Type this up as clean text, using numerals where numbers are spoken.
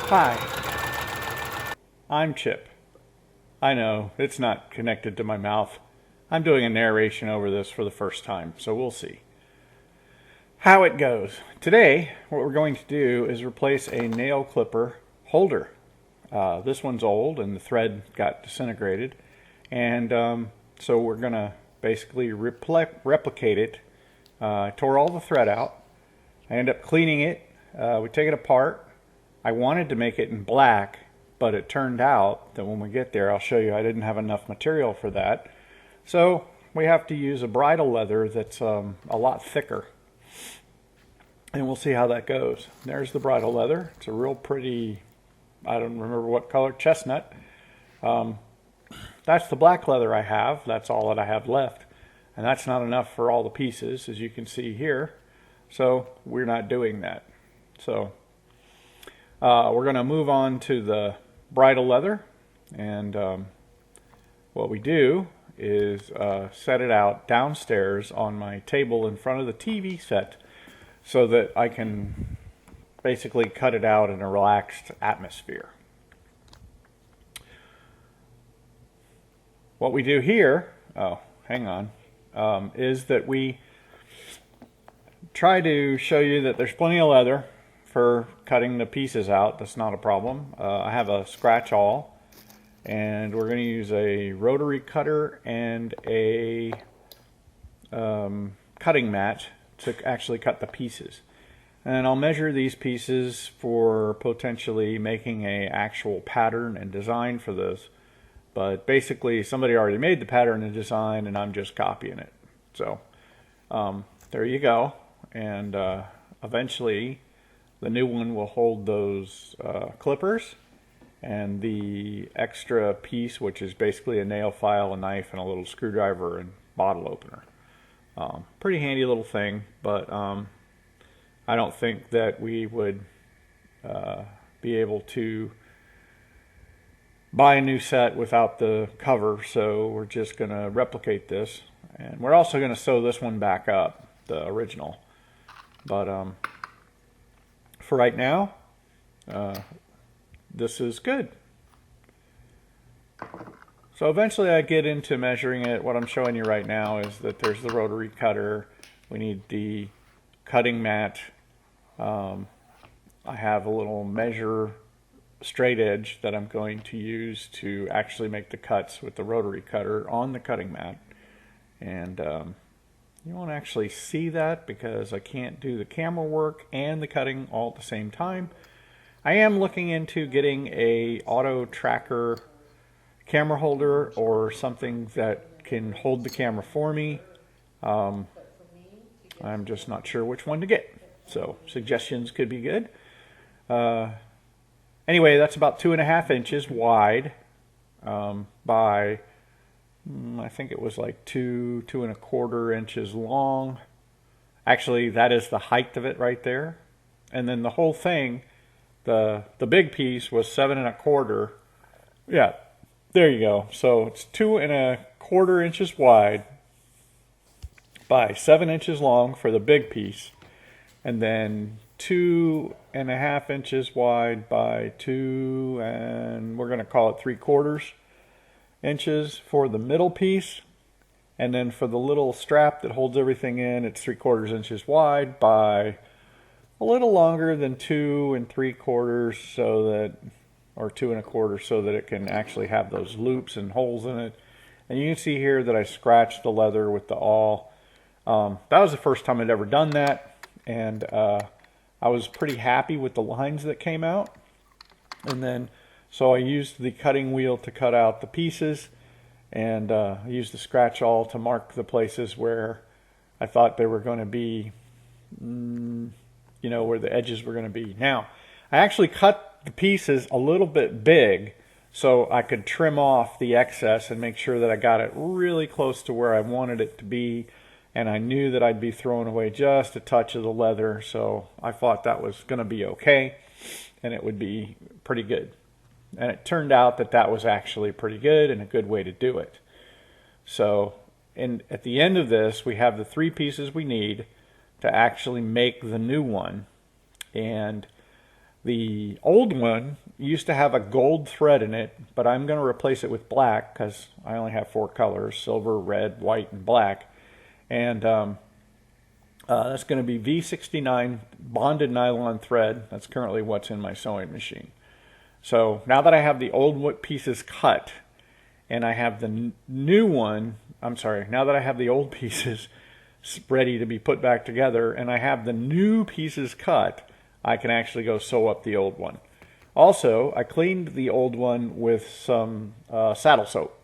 Hi, I'm Chip. I know, it's not connected to my mouth. I'm doing a narration over this for the first time, so we'll see how it goes. Today, what we're going to do is replace a nail clipper holder. This one's old and the thread got disintegrated, and so we're going to basically replicate it. I tore all the thread out. I end up cleaning it. We take it apart. I wanted to make it in black, but it turned out that when we get there, I'll show you, I didn't have enough material for that. So we have to use a bridle leather that's a lot thicker. And we'll see how that goes. There's the bridle leather. It's a real pretty, I don't remember what color, chestnut. That's the black leather I have. That's all that I have left. And that's not enough for all the pieces, as you can see here. So we're not doing that. So we're going to move on to the bridle leather, and what we do is set it out downstairs on my table in front of the TV set so that I can basically cut it out in a relaxed atmosphere. What we do here, is that we try to show you that there's plenty of leather for cutting the pieces out. That's not a problem. I have a scratch awl, and we're going to use a rotary cutter and a cutting mat to actually cut the pieces. And I'll measure these pieces for potentially making an actual pattern and design for this. But basically somebody already made the pattern and design, and I'm just copying it. So there you go. And eventually the new one will hold those clippers, and the extra piece, which is basically a nail file, a knife, and a little screwdriver and bottle opener. Pretty handy little thing, but I don't think that we would be able to buy a new set without the cover, so we're just going to replicate this. And we're also going to sew this one back up, the original. But for right now, this is good. So eventually I get into measuring it. What I'm showing you right now is that there's the rotary cutter. We need the cutting mat. I have a little measure straight edge that I'm going to use to actually make the cuts with the rotary cutter on the cutting mat. And you won't actually see that because I can't do the camera work and the cutting all at the same time. I am looking into getting a auto tracker camera holder or something that can hold the camera for me. I'm just not sure which one to get. So suggestions could be good. Anyway, that's about 2.5 inches wide by I think it was like 2.25 inches long. Actually, that is the height of it right there. And then the whole thing, the big piece was 7.25. Yeah, there you go. So it's 2.25 inches wide by 7 inches long for the big piece, and then 2.5 inches wide by 2, and we're going to call it 3/4 inches for the middle piece. And then for the little strap that holds everything in, it's 3/4 inches wide by a little longer than 2 3/4, so that, or 2.25, so that it can actually have those loops and holes in it. And you can see here that I scratched the leather with the awl. That was the first time I'd ever done that, and I was pretty happy with the lines that came out. And then so I used the cutting wheel to cut out the pieces, and I used the scratch awl to mark the places where I thought they were going to be, where the edges were going to be. Now, I actually cut the pieces a little bit big so I could trim off the excess and make sure that I got it really close to where I wanted it to be. And I knew that I'd be throwing away just a touch of the leather, so I thought that was going to be okay, and it would be pretty good. And it turned out that that was actually pretty good and a good way to do it. So at the end of this, we have the 3 pieces we need to actually make the new one. And The old one used to have a gold thread in it, but I'm going to replace it with black because I only have 4 colors: silver, red, white, and black. And that's going to be V69 bonded nylon thread. That's currently what's in my sewing machine. So now that I have the old pieces cut and I have the new one, now that I have the old pieces ready to be put back together and I have the new pieces cut, I can actually go sew up the old one. Also, I cleaned the old one with some saddle soap.